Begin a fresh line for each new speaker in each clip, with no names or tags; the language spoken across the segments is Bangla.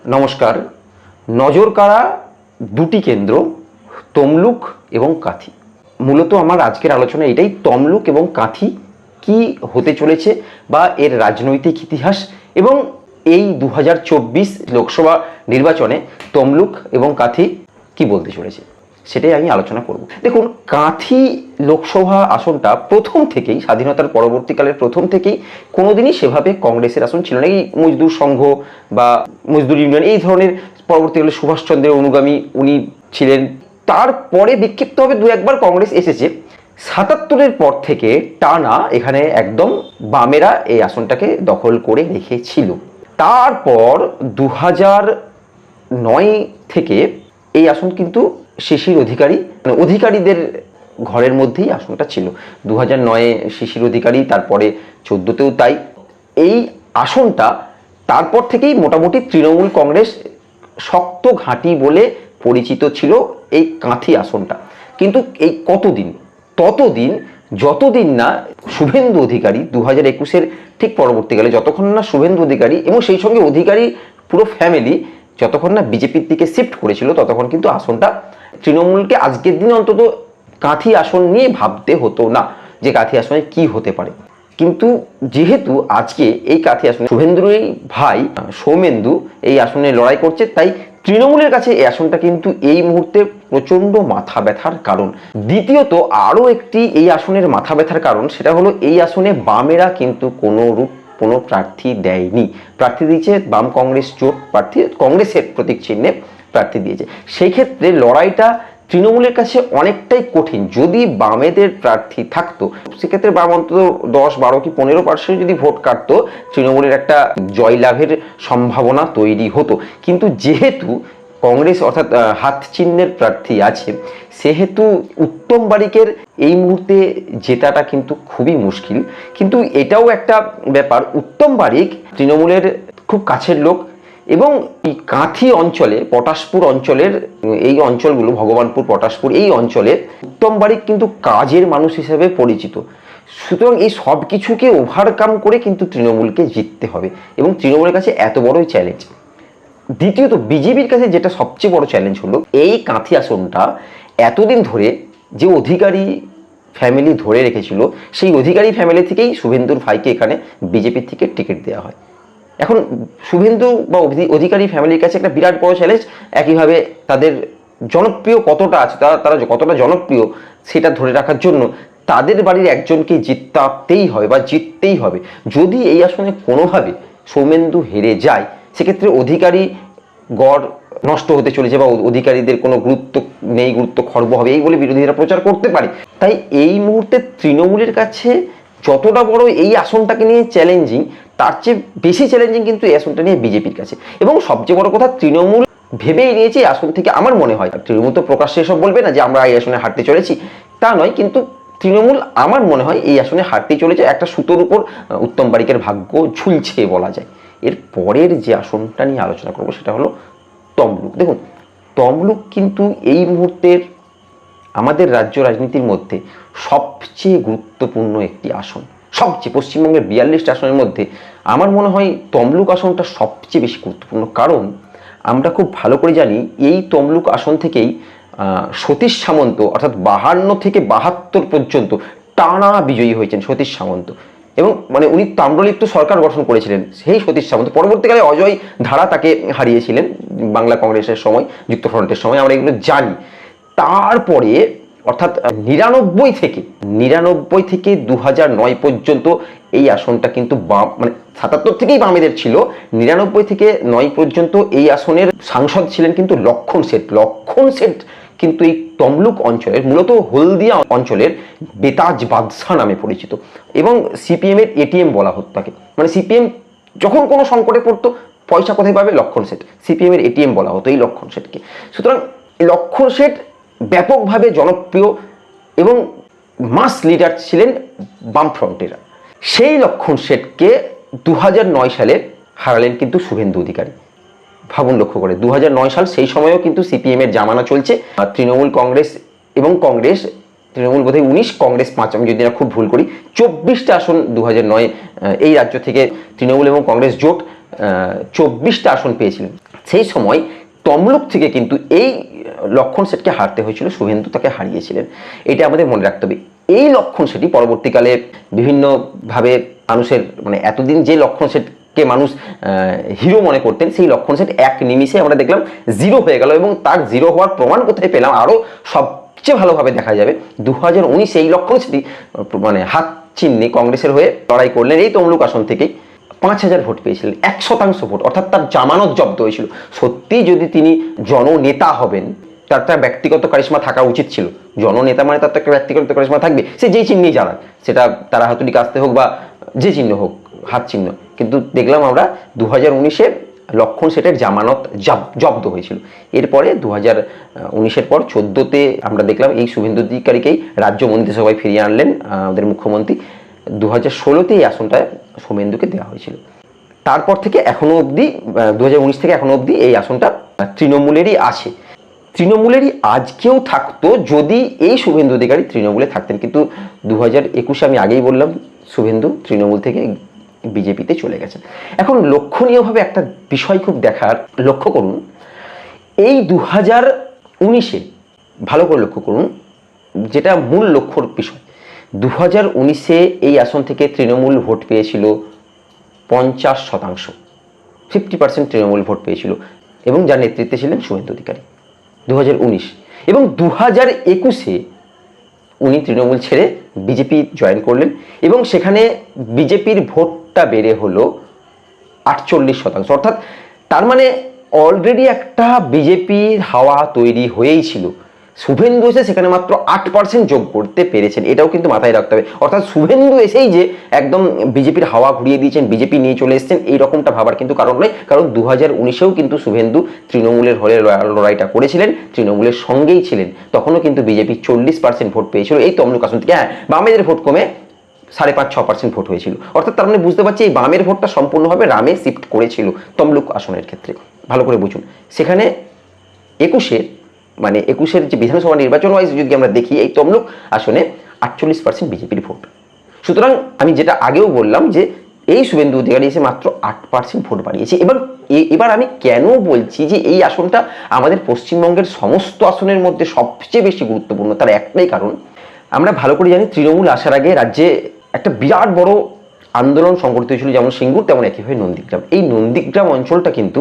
নমস্কার। নজর কাড়া দুটি কেন্দ্র, তমলুক এবং কাঁথি। মূলত আমার আজকের আলোচনা এটাই, তমলুক এবং কাঁথি কি হতে চলেছে বা এর রাজনৈতিক ইতিহাস, এবং এই 2024 লোকসভা নির্বাচনে তমলুক এবং কাঁথি কি বলতে চলেছে সেটাই আমি আলোচনা করব। দেখুন, কাঁথি লোকসভা আসনটা প্রথম থেকেই, স্বাধীনতার পরবর্তীকালের প্রথম থেকেই কোনোদিনই সেভাবে কংগ্রেসের আসন ছিল না। এই মজদুর সংঘ বা মজদুর ইউনিয়ন এই ধরনের, পরবর্তীকালে সুভাষচন্দ্রের অনুগামী উনি ছিলেন। তারপরে বিক্ষিপ্তভাবে দু একবার কংগ্রেস এসেছে। 77-এর পর থেকে টানা এখানে একদম বামেরা এই আসনটাকে দখল করে রেখেছিল। তারপর 2009 থেকে এই আসন কিন্তু শিশির অধিকারী, মানে অধিকারীদের ঘরের মধ্যেই আসনটা ছিল। 2009-এ শিশির অধিকারী, তারপরে 14তেও তাই। এই আসনটা তারপর থেকেই মোটামুটি তৃণমূল কংগ্রেস শক্ত ঘাঁটি বলে পরিচিত ছিল এই কাঁথি আসনটা। কিন্তু এই কতদিন, ততদিন যতদিন না শুভেন্দু অধিকারী 2021-এর ঠিক পরবর্তীকালে, যতক্ষণ না শুভেন্দু অধিকারী এবং সেই সঙ্গে অধিকারী পুরো ফ্যামিলি যতক্ষণ না বিজেপির দিকে শিফট করেছিল, ততক্ষণ কিন্তু আসনটা তৃণমূলকে আজকের দিনে অন্তত কাঁথি আসন নিয়ে ভাবতে হতো না যে কাঁথি আসনে কি হতে পারে। কিন্তু যেহেতু আজকে এই কাঁথি আসনে শুভেন্দুরই ভাই সৌমেন্দু এই আসনে লড়াই করছে, তাই তৃণমূলের কাছে এই আসনটা কিন্তু এই মুহূর্তে প্রচন্ড মাথা ব্যথার কারণ। দ্বিতীয়ত আরও একটি এই আসনের মাথা ব্যথার কারণ, সেটা হলো এই আসনে বামেরা কিন্তু কোনো প্রার্থী দেয়নি। প্রার্থী দিয়েছে বাম কংগ্রেস জোট প্রার্থী, কংগ্রেসের প্রতীক চিহ্নে প্রার্থী দিয়েছে। সেই ক্ষেত্রে লড়াইটা তৃণমূলের কাছে অনেকটাই কঠিন। যদি বামেদের প্রার্থী থাকতো, সেক্ষেত্রে বাম অন্তত 10, 12 কি 15% যদি ভোট কাটতো, তৃণমূলের একটা জয়লাভের সম্ভাবনা তৈরি হতো। কিন্তু যেহেতু কংগ্রেস অর্থাৎ হাত চিহ্নের প্রার্থী আছে, সেহেতু উত্তম বারিকের এই মুহূর্তে জেতাটা কিন্তু খুবই মুশকিল। কিন্তু এটাও একটা ব্যাপার, উত্তম বারিক তৃণমূলের খুব কাছের লোক, এবং এই কাঁথি অঞ্চলে, পটাশপুর অঞ্চলের এই অঞ্চলগুলো, ভগবানপুর, পটাশপুর এই অঞ্চলে উত্তম বারিক কিন্তু কাজের মানুষ হিসেবে পরিচিত। সুতরাং এই সব কিছুকে ওভারকাম করে কিন্তু তৃণমূলকে জিততে হবে, এবং তৃণমূলের কাছে এত বড়ই চ্যালেঞ্জ। দ্বিতীয়ত বিজেপির কাছে যেটা সবচেয়ে বড় চ্যালেঞ্জ হলো, এই কাঁথি আসনটা এতদিন ধরে যে অধিকারী ফ্যামিলি ধরে রেখেছিল, সেই অধিকারী ফ্যামিলি থেকেই শুভেন্দুর ভাইকে এখানে বিজেপির থেকে টিকিট দেওয়া হয়। এখন শুভেন্দু বা অধিকারী ফ্যামিলির কাছে একটা বিরাট বড় চ্যালেঞ্জ। একইভাবে তাদের জনপ্রিয় কতটা আছে, তারা কতটা জনপ্রিয় সেটা ধরে রাখার জন্য তাদের বাড়ির একজনকে জিতাতেই হবে বা জিততেই হবে। যদি এই আসনে কোনোভাবে সৌমেন্দু হেরে যায়, সেক্ষেত্রে অধিকারী গড় নষ্ট হতে চলেছে বা অধিকারীদের কোনো গুরুত্ব নেই, গুরুত্ব খর্ব হবে, এই বলে বিরোধীরা প্রচার করতে পারে। তাই এই মুহূর্তে তৃণমূলের কাছে যতটা বড় এই আসনটাকে নিয়ে চ্যালেঞ্জিং, তার চেয়ে বেশি চ্যালেঞ্জিং কিন্তু এই আসনটা নিয়ে বিজেপির কাছে। এবং সবচেয়ে বড় কথা, তৃণমূল ভেবেই নিয়েছে এই আসন থেকে, আমার মনে হয়, তৃণমূল তো প্রকাশ্যে এসব বলবে না যে আমরা এই আসনে হাঁটতে চলেছি, তা নয়, কিন্তু তৃণমূল আমার মনে হয় এই আসনে হাঁটতে চলেছে। একটা সুতোর উপর উত্তম বারিকের ভাগ্য ঝুলছে বলা যায়। এর পরের যে আসনটা নিয়ে আলোচনা করবো সেটা হলো তমলুক। দেখুন, তমলুক কিন্তু এই মুহূর্তের আমাদের রাজ্য রাজনীতির মধ্যে সবচেয়ে গুরুত্বপূর্ণ একটি আসন। সবচেয়ে, পশ্চিমবঙ্গের 42টা আসনের মধ্যে আমার মনে হয় তমলুক আসনটা সবচেয়ে বেশি গুরুত্বপূর্ণ। কারণ আমরা খুব ভালো করে জানি, এই তমলুক আসন থেকেই সতীশ সামন্ত, অর্থাৎ 52 থেকে 72 পর্যন্ত টানা বিজয়ী হয়েছেন সতীশ সামন্ত। এবং মানে উনি তাম্রলিপ্ত সরকার গঠন করেছিলেন সেই সতীশ সামন্ত। পরবর্তীকালে অজয় ধারা তাকে হারিয়েছিলেন বাংলা কংগ্রেসের সময়, যুক্তফ্রন্টের সময়, আমরা এগুলো জানি। তারপরে অর্থাৎ 99 থেকে 2009 পর্যন্ত এই আসনটা কিন্তু বাম, মানে 77 থেকেই বামেদের ছিল, 99 থেকে 9 পর্যন্ত এই আসনের সাংসদ ছিলেন কিন্তু লক্ষণ শেঠ কিন্তু এই তমলুক অঞ্চলের, মূলত হলদিয়া অঞ্চলের বেতাজ বাদশাহ নামে পরিচিত। এবং সিপিএম এর এটিএম বলা হতো তাকে। মানে সিপিএম যখন কোনো সংকটে পড়তো, পয়সা কোথায় পাবে? লক্ষণ শেঠ। সিপিএম এর এটিএম বলা হতো এই লক্ষণ শেঠকে। সুতরাং লক্ষণ শেঠ ব্যাপকভাবে জনপ্রিয় এবং মাস লিডার ছিলেন বামফ্রন্টেরা। সেই লক্ষণ শেঠকে 2009 সালে হারালেন কিন্তু শুভেন্দু অধিকারী। ভাবুন, লক্ষ্য করে 2009 সাল, সেই সময়ও কিন্তু সিপিএম এর জামানা চলছে। তৃণমূল কংগ্রেস এবং কংগ্রেস, তৃণমূল বোধহয় 19, কংগ্রেস 5, আমি যদি না খুব ভুল করি, 24টা আসন 2009 এই রাজ্য থেকে তৃণমূল এবং কংগ্রেস জোট 24টা আসন পেয়েছিলেন। সেই সময় তমলুক থেকে কিন্তু এই লক্ষণ সেটকে হারতে হয়েছিল, শুভেন্দু তাকে হারিয়েছিলেন। এটা আমাদের মনে রাখতে হবে। এই লক্ষণ সেটই পরবর্তীকালে বিভিন্নভাবে মানুষের মানে এতদিন যে লক্ষণ সেটকে মানুষ হিরো মনে করতেন, সেই লক্ষণ সেট এক নিমিষে আমরা দেখলাম জিরো হয়ে গেল। এবং তার জিরো হওয়ার প্রমাণ কোথায় পেলাম আরও সবচেয়ে ভালোভাবে দেখা যাবে 2019 এই লক্ষণ সেটই মানে হাত চিহ্নে কংগ্রেসের হয়ে লড়াই করলেন এই তমলুক আসন থেকেই 5,000 ভোট পেয়েছিলেন, 1% ভোট, অর্থাৎ তার জামানত জব্দ হয়েছিল। সত্যি যদি তিনি জননেতা হবেন, তার একটা ব্যক্তিগত কারিশমা থাকা উচিত ছিল। জননেতা মানে তার তো একটা ব্যক্তিগত কারিশমা থাকবে, সে যেই চিহ্নেই জানাক, সেটা তারা হাতুড়ি কাস্তে হোক বা যে চিহ্ন হোক, হাত চিহ্ন। কিন্তু দেখলাম আমরা 2019-এ লক্ষণ সেটের জামানত জব্দ হয়েছিল। এরপরে 2019-এর পর 14-তে আমরা দেখলাম এই শুভেন্দু অধিকারীকেই রাজ্য মন্ত্রিসভায় ফিরিয়ে আনলেন আমাদের মুখ্যমন্ত্রী। 2016-তে এই আসনটা শুভেন্দুকে দেওয়া হয়েছিল। তারপর থেকে এখনো অবধি 2019 থেকে এখনো অবধি এই আসনটা তৃণমূলেরই আছে। তৃণমূলেরই আজকেও থাকতো যদি এই শুভেন্দু অধিকারী তৃণমূলে থাকতেন। কিন্তু 2021-এ আমি আগেই বললাম শুভেন্দু তৃণমূল থেকে বিজেপিতে চলে গেছেন। এখন লক্ষণীয়ভাবে একটা বিষয় খুব দেখার, লক্ষ্য করুন এই 2019-এ, ভালো করে লক্ষ্য করুন, যেটা মূল লক্ষ্যর বিষয়, 2019-এ এই আসন থেকে তৃণমূল ভোট পেয়েছিল 50%, 50% তৃণমূল ভোট পেয়েছিল এবং যার নেতৃত্বে ছিলেন শুভেন্দু অধিকারী 2019। এবং 2021-এ উনি তৃণমূল ছেড়ে বিজেপি জয়েন করলেন এবং সেখানে বিজেপির ভোটটা বেড়ে হলো 48%। অর্থাৎ তার মানে অলরেডি একটা বিজেপির হাওয়া তৈরি হয়েই ছিল। শুভেন্দু এসে সেখানে মাত্র 8% যোগ করতে পেরেছেন, এটাও কিন্তু মাথায় রাখতে হবে। অর্থাৎ শুভেন্দু এসেই যে একদম বিজেপির হাওয়া ঘুরিয়ে দিয়েছেন, বিজেপি নিয়ে চলে এসেছেন, এই রকমটা ভাবার কিন্তু কারণ নয়। কারণ 2019-এও কিন্তু শুভেন্দু তৃণমূলের হয়ে লড়াইটা করেছিলেন, তৃণমূলের সঙ্গেই ছিলেন। তখনও কিন্তু বিজেপি 40% ভোট পেয়েছিল এই তমলুক আসন থেকে। হ্যাঁ, বামেদের ভোট কমে 5.5-6% ভোট হয়েছিল। অর্থাৎ তার মানে বুঝতে পারছি এই বামের ভোটটা সম্পূর্ণভাবে রামে শিফট করেছিল তমলুক আসনের ক্ষেত্রে। ভালো করে বুঝুন, সেখানে 21-এর যে বিধানসভা নির্বাচন ওয়াইজ যদি আমরা দেখি, এই তমলুক আসনে 48% বিজেপির ভোট। সুতরাং আমি যেটা আগেও বললাম যে এই শুভেন্দু অধিকারী এসে মাত্র 8% ভোট বাড়িয়েছে। এবার আমি কেন বলছি যে এই আসনটা আমাদের পশ্চিমবঙ্গের সমস্ত আসনের মধ্যে সবচেয়ে বেশি গুরুত্বপূর্ণ, তার একটাই কারণ, আমরা ভালো করে জানি তৃণমূল আসার আগে রাজ্যে একটা বিরাট বড় আন্দোলন সংগঠিত হয়েছিল, যেমন সিঙ্গুর তেমন একইভাবে নন্দীগ্রাম। এই নন্দীগ্রাম অঞ্চলটা কিন্তু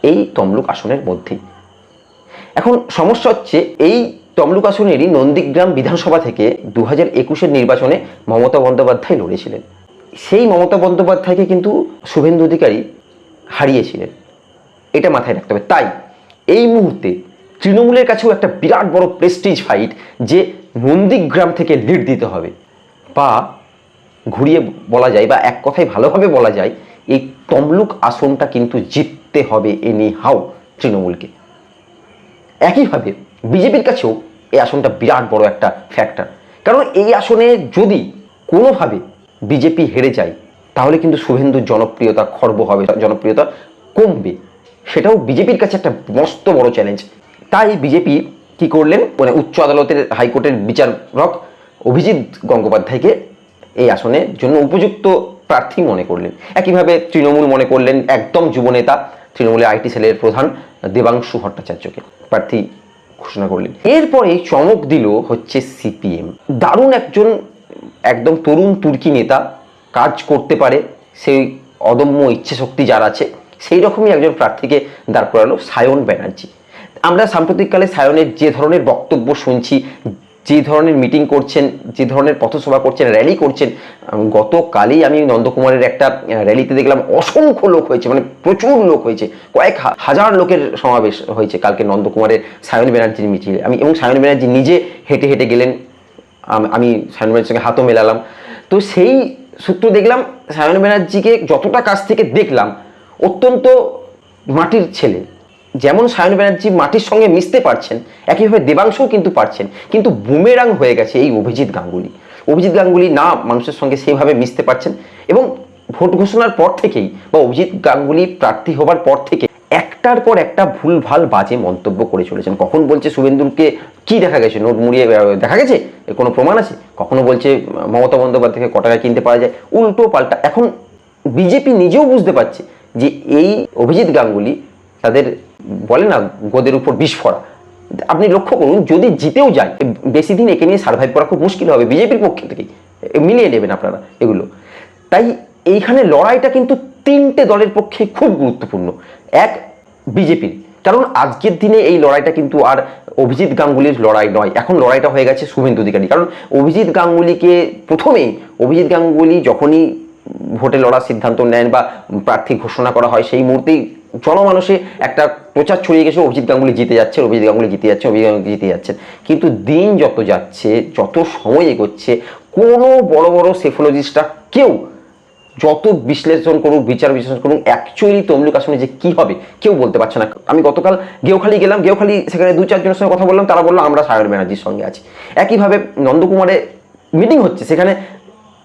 এই তমলুক আসনের মধ্যেই। এখন সমস্যা হচ্ছে এই তমলুক আসনেরই নন্দীগ্রাম বিধানসভা থেকে 2021-এর নির্বাচনে মমতা বন্দ্যোপাধ্যায় লড়েছিলেন। সেই মমতা বন্দ্যোপাধ্যায়কে কিন্তু শুভেন্দু অধিকারী হারিয়েছিলেন, এটা মাথায় রাখতে হবে। তাই এই মুহূর্তে তৃণমূলের কাছেও একটা বিরাট বড় প্রেস্টিজ ফাইট যে নন্দীগ্রাম থেকে লিড দিতে হবে, বা ঘুরিয়ে বলা যায় বা এক কথায় ভালোভাবে বলা যায় এই তমলুক আসনটা কিন্তু জিততে হবে এনি হাউ তৃণমূলকে। একইভাবে বিজেপির কাছেও এই আসনটা বিরাট বড় একটা ফ্যাক্টর, কারণ এই আসনে যদি কোনোভাবে বিজেপি হেরে যায় তাহলে কিন্তু শুভেন্দুর জনপ্রিয়তা খর্ব হবে, জনপ্রিয়তা কমবে, সেটাও বিজেপির কাছে একটা মস্ত বড় চ্যালেঞ্জ। তাই বিজেপি কি করলেন, মানে উচ্চ আদালতের হাইকোর্টের বিচারক অভিজিৎ গঙ্গোপাধ্যায়কে এই আসনের জন্য উপযুক্ত প্রার্থী মনে করলেন। একইভাবে তৃণমূল মনে করলেন একদম যুবনেতা, তৃণমূলের আইটি সেলের প্রধান দেবাংশু ভট্টাচার্যকে প্রার্থী ঘোষণা করলেন। এরপরে চমক দিল হচ্ছে সিপিএম। দারুণ একজন একদম তরুণ তুর্কি নেতা, কাজ করতে পারে, সেই অদম্য ইচ্ছাশক্তি যার আছে, সেই রকমই একজন প্রার্থীকে দাঁড় করালো সায়ন ব্যানার্জি। আমরা সাম্প্রতিককালে সায়নের যে ধরনের বক্তব্য শুনছি, যে ধরনের মিটিং করছেন, যে ধরনের পথসভা করছেন, র্যালি করছেন, গতকালই আমি নন্দকুমারের একটা র্যালিতে দেখলাম অসংখ্য লোক হয়েছে, মানে প্রচুর লোক হয়েছে, কয়েক হাজার লোকের সমাবেশ হয়েছে কালকে নন্দকুমারের সায়ন ব্যানার্জির মিছিলে। এবং সায়ন ব্যানার্জি নিজে হেঁটে হেঁটে গেলেন, আমি সায়ন ব্যানার্জির সঙ্গে হাতও মেলালাম। তো সেই সূত্র দেখলাম সায়ন ব্যানার্জিকে যতটা কাছ থেকে দেখলাম অত্যন্ত মাটির ছেলে। যেমন সায়ন ব্যানার্জি মাটির সঙ্গে মিশতে পারছেন, একইভাবে দেবাংশও কিন্তু পারছেন, কিন্তু বুমেরাং হয়ে গেছে এই অভিজিৎ গাঙ্গুলি না মানুষের সঙ্গে সেইভাবে মিশতে পারছেন। এবং ভোট ঘোষণার পর থেকেই বা অভিজিৎ গাঙ্গুলি প্রার্থী হবার পর থেকে একটার পর একটা ভুলভাল বাজে মন্তব্য করে চলেছেন। কখন বলছে শুভেন্দুকে কি দেখা গেছে, নোট মুড়িয়ে দেখা গেছে, কোনো প্রমাণ আছে, কখনো বলছে মমতা বন্দ্যোপাধ্যায়কে ক টাকায় কিনতে পারা যায়, উল্টো পাল্টা। এখন বিজেপি নিজেও বুঝতে পারছে যে এই অভিজিৎ গাঙ্গুলি তাদের বলে না গোদের উপর বিস্ফোরা। আপনি লক্ষ্য করুন, যদি জিতেও যায় বেশি দিন একে নিয়ে সার্ভাইভ করা খুব মুশকিল হবে বিজেপির পক্ষে থেকেই, মিলিয়ে নেবেন আপনারা এগুলো। তাই এইখানে লড়াইটা কিন্তু তিনটে দলের পক্ষে খুব গুরুত্বপূর্ণ। এক, বিজেপির, কারণ আজকের দিনে এই লড়াইটা কিন্তু আর অভিজিৎ গাঙ্গুলির লড়াই নয়, এখন লড়াইটা হয়ে গেছে শুভেন্দু অধিকারী। কারণ অভিজিৎ গাঙ্গুলিকে প্রথমেই, অভিজিৎ গাঙ্গুলি যখনই ভোটে লড়ার সিদ্ধান্ত নেন বা প্রার্থী ঘোষণা করা হয়, সেই মুহূর্তেই জনমানসে একটা প্রচার ছড়িয়ে গেছে অভিজিৎ গাঙ্গুলি জিতে যাচ্ছে, অভিজিৎ গাঙ্গুলি জিতে যাচ্ছে, অভিজিৎ গাঙ্গুলি জিতে যাচ্ছেন। কিন্তু দিন যত যাচ্ছে, যত সময় এগোচ্ছে, কোনো বড় বড় সেফোলজিস্টরা কেউ যত বিশ্লেষণ করুক, বিচার বিশ্লেষণ করুক, অ্যাকচুয়ালি তমলুক আসনে যে কি হবে কেউ বলতে পারছে না। আমি গতকাল গেওখালি গেলাম, গেওখালি সেখানে 2-4 জনের সঙ্গে কথা বললাম, তারা বললো আমরা সায়ন ব্যানার্জির সঙ্গে আছি। একইভাবে নন্দকুমারে মিটিং হচ্ছে, সেখানে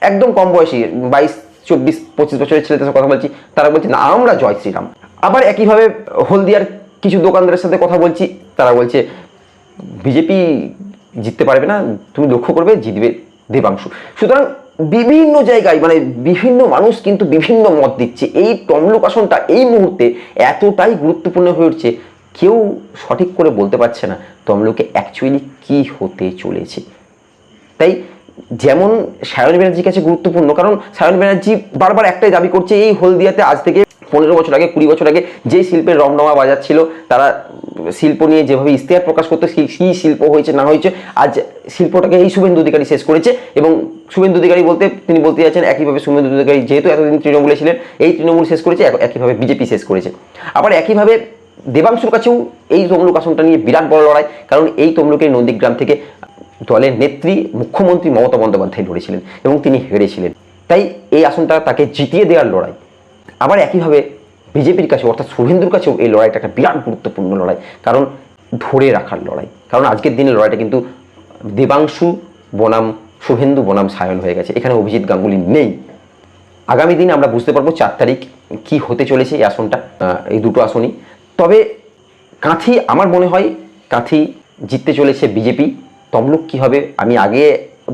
একদম কম বয়সী 22, 24, 25 বছরের ছেলেদের সাথে কথা বলছি, তারা বলছে না আমরা জয় শ্রীরাম। আবার একইভাবে হলদিয়ার কিছু দোকানদারের সাথে কথা বলছি, তারা বলছে বিজেপি জিততে পারবে না, তুমি লক্ষ্য করবে জিতবে দেবাংশু। সুতরাং বিভিন্ন জায়গায় মানে বিভিন্ন মানুষ কিন্তু বিভিন্ন মত দিচ্ছে। এই তমলুক আসনটা এই মুহূর্তে এতটাই গুরুত্বপূর্ণ হয়ে উঠছে, কেউ সঠিক করে বলতে পারছে না তমলুকে অ্যাকচুয়ালি কি হতে চলেছে। তাই যেমন সায়ন ব্যানার্জির কাছে গুরুত্বপূর্ণ, কারণ সায়ন ব্যানার্জি বারবার একটাই দাবি করছে, এই হলদিয়াতে আজ থেকে 15 বছর আগে, 20 বছর আগে যেই শিল্পের রমরমা বাজার ছিল, তারা শিল্প নিয়ে যেভাবে ইশতেহার প্রকাশ করতো, সেই শিল্প হয়েছে না হয়েছে, আজ শিল্পটাকে এই শুভেন্দু অধিকারী শেষ করেছে। এবং শুভেন্দু অধিকারী বলতে তিনি বলতে যাচ্ছেন একইভাবে শুভেন্দু অধিকারী যেহেতু এতদিন তৃণমূলে ছিলেন, এই তৃণমূল শেষ করেছে, একইভাবে বিজেপি শেষ করেছে। আবার একইভাবে দেবাংশুর কাছেও এই তমলুক আসনটা নিয়ে বিরাট বড় লড়াই, কারণ এই তমলুকের নন্দীগ্রাম থেকে দলের নেত্রী মুখ্যমন্ত্রী মমতা বন্দ্যোপাধ্যায় লড়েছিলেন এবং তিনি হেরেছিলেন। তাই এই আসনটা তাকে জিতিয়ে দেওয়ার লড়াই। আবার একইভাবে বিজেপির কাছে অর্থাৎ শুভেন্দুর কাছেও এই লড়াইটা একটা বিরাট গুরুত্বপূর্ণ লড়াই, কারণ ধরে রাখার লড়াই। কারণ আজকের দিনের লড়াইটা কিন্তু দেবাংশু বনাম শুভেন্দু বনাম সায়ন হয়ে গেছে, এখানে অভিজিৎ গাঙ্গুলি নেই। আগামী দিনে আমরা বুঝতে পারবো 4 তারিখ কি হতে চলেছে এই আসনটা, এই দুটো আসনই। তবে কাঁথি, আমার মনে হয় কাঁথি জিততে চলেছে বিজেপি। তমলুক কি হবে, আমি আগে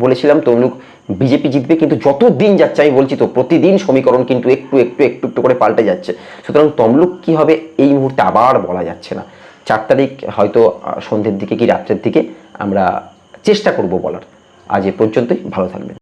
বলেছিলাম তমলুক বিজেপি জিতবে, কিন্তু যত দিন যাচ্ছে আমি বলছি তো প্রতিদিন সমীকরণ কিন্তু একটু একটু একটু একটু করে পাল্টে যাচ্ছে। সুতরাং তমলুক কি হবে এই মুহূর্তে আবার বলা যাচ্ছে না। 4 তারিখ হয়তো সন্ধ্যের দিকে কি রাত্রের দিকে আমরা চেষ্টা করব বলার। আজ এ পর্যন্তই, ভালো থাকবেন।